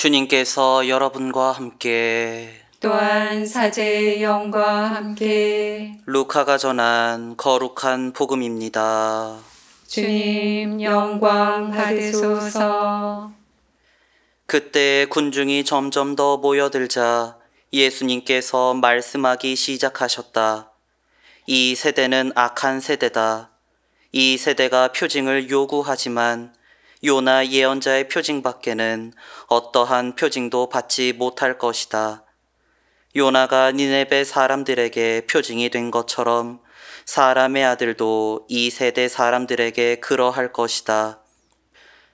주님께서 여러분과 함께 또한 사제의 영과 함께 루카가 전한 거룩한 복음입니다. 주님 영광 받으소서. 그때 군중이 점점 더 모여들자 예수님께서 말씀하기 시작하셨다. 이 세대는 악한 세대다. 이 세대가 표징을 요구하지만 요나 예언자의 표징밖에는 어떠한 표징도 받지 못할 것이다. 요나가 니네베 사람들에게 표징이 된 것처럼 사람의 아들도 이 세대 사람들에게 그러할 것이다.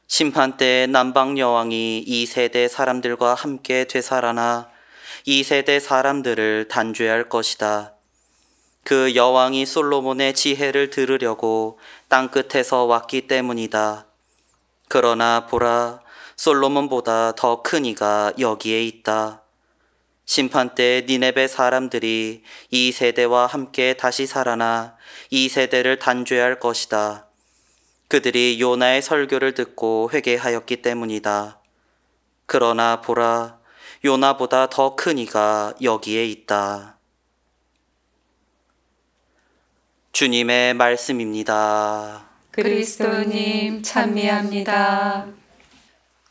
심판 때 남방 여왕이 이 세대 사람들과 함께 되살아나 이 세대 사람들을 단죄할 것이다. 그 여왕이 솔로몬의 지혜를 들으려고 땅끝에서 왔기 때문이다. 그러나 보라, 솔로몬보다 더 큰 이가 여기에 있다. 심판 때 니네베 사람들이 이 세대와 함께 다시 살아나 이 세대를 단죄할 것이다. 그들이 요나의 설교를 듣고 회개하였기 때문이다. 그러나 보라, 요나보다 더 큰 이가 여기에 있다. 주님의 말씀입니다. 그리스도님 찬미합니다.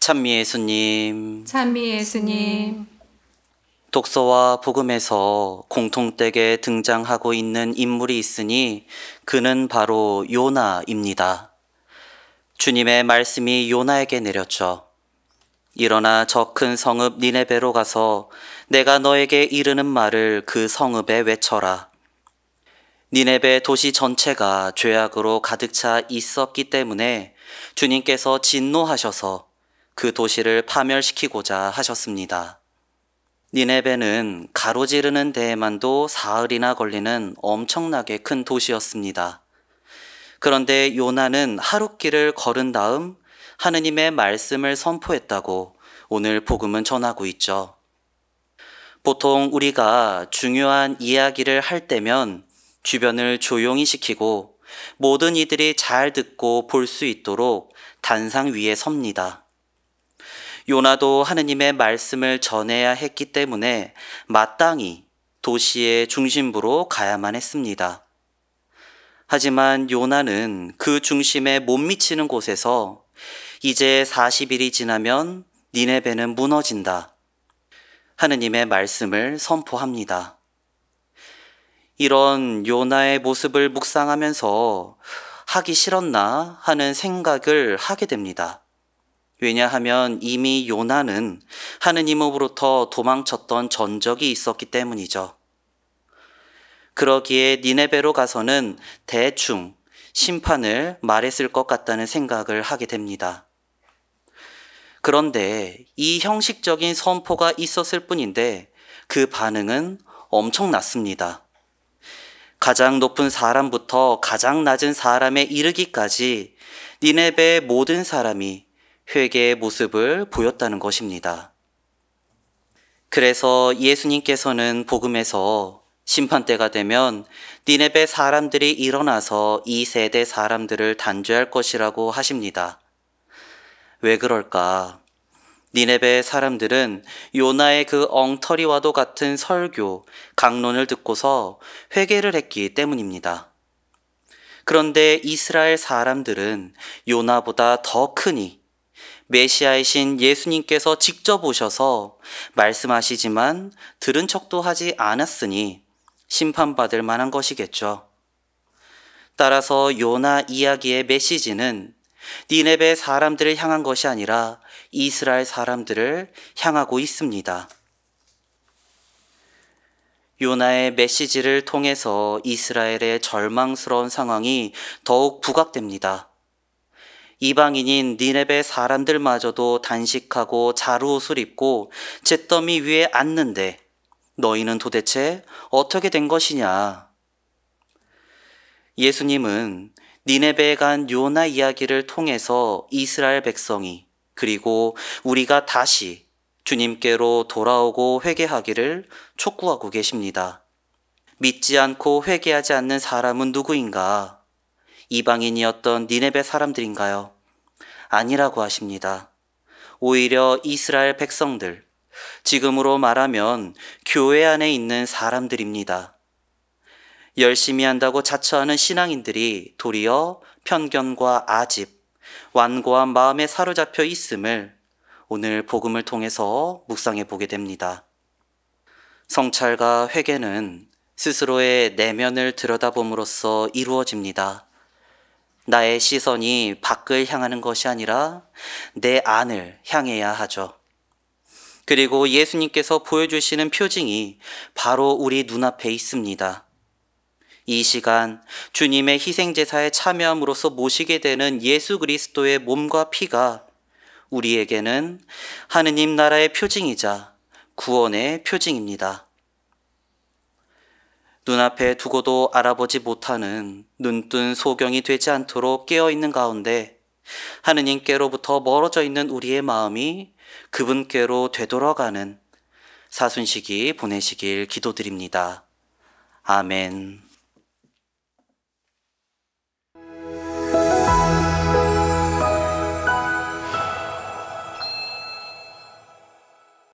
찬미 예수님. 찬미 예수님. 독서와 복음에서 공통되게 등장하고 있는 인물이 있으니 그는 바로 요나입니다. 주님의 말씀이 요나에게 내렸죠. 일어나 저 큰 성읍 니네베로 가서 내가 너에게 이르는 말을 그 성읍에 외쳐라. 니네베 도시 전체가 죄악으로 가득 차 있었기 때문에 주님께서 진노하셔서 그 도시를 파멸시키고자 하셨습니다. 니네베는 가로지르는 데에만도 사흘이나 걸리는 엄청나게 큰 도시였습니다. 그런데 요나는 하룻길을 걸은 다음 하느님의 말씀을 선포했다고 오늘 복음은 전하고 있죠. 보통 우리가 중요한 이야기를 할 때면 주변을 조용히 시키고 모든 이들이 잘 듣고 볼 수 있도록 단상 위에 섭니다. 요나도 하느님의 말씀을 전해야 했기 때문에 마땅히 도시의 중심부로 가야만 했습니다. 하지만 요나는 그 중심에 못 미치는 곳에서 이제 40일이 지나면 니네베는 무너진다. 하느님의 말씀을 선포합니다. 이런 요나의 모습을 묵상하면서 하기 싫었나 하는 생각을 하게 됩니다. 왜냐하면 이미 요나는 하느님으로부터 도망쳤던 전적이 있었기 때문이죠. 그러기에 니네베로 가서는 대충 심판을 말했을 것 같다는 생각을 하게 됩니다. 그런데 이 형식적인 선포가 있었을 뿐인데 그 반응은 엄청났습니다. 가장 높은 사람부터 가장 낮은 사람에 이르기까지 니네베의 모든 사람이 회개의 모습을 보였다는 것입니다. 그래서 예수님께서는 복음에서 심판때가 되면 니네베 사람들이 일어나서 이 세대 사람들을 단죄할 것이라고 하십니다. 왜 그럴까? 니네베 사람들은 요나의 그 엉터리와도 같은 설교, 강론을 듣고서 회개를 했기 때문입니다. 그런데 이스라엘 사람들은 요나보다 더 크니 메시아이신 예수님께서 직접 오셔서 말씀하시지만 들은 척도 하지 않았으니 심판받을 만한 것이겠죠. 따라서 요나 이야기의 메시지는 니네베 사람들을 향한 것이 아니라 이스라엘 사람들을 향하고 있습니다. 요나의 메시지를 통해서 이스라엘의 절망스러운 상황이 더욱 부각됩니다. 이방인인 니네베 사람들마저도 단식하고 자루옷을 입고 잿더미 위에 앉는데 너희는 도대체 어떻게 된 것이냐? 예수님은 니네베에 간 요나 이야기를 통해서 이스라엘 백성이 그리고 우리가 다시 주님께로 돌아오고 회개하기를 촉구하고 계십니다. 믿지 않고 회개하지 않는 사람은 누구인가? 이방인이었던 니네베 사람들인가요? 아니라고 하십니다. 오히려 이스라엘 백성들, 지금으로 말하면 교회 안에 있는 사람들입니다. 열심히 한다고 자처하는 신앙인들이 도리어 편견과 아집, 완고한 마음에 사로잡혀 있음을 오늘 복음을 통해서 묵상해 보게 됩니다. 성찰과 회개는 스스로의 내면을 들여다봄으로써 이루어집니다. 나의 시선이 밖을 향하는 것이 아니라 내 안을 향해야 하죠. 그리고 예수님께서 보여주시는 표징이 바로 우리 눈앞에 있습니다. 이 시간 주님의 희생제사에 참여함으로써 모시게 되는 예수 그리스도의 몸과 피가 우리에게는 하느님 나라의 표징이자 구원의 표징입니다. 눈앞에 두고도 알아보지 못하는 눈뜬 소경이 되지 않도록 깨어있는 가운데 하느님께로부터 멀어져 있는 우리의 마음이 그분께로 되돌아가는 사순식이 보내시길 기도드립니다. 아멘.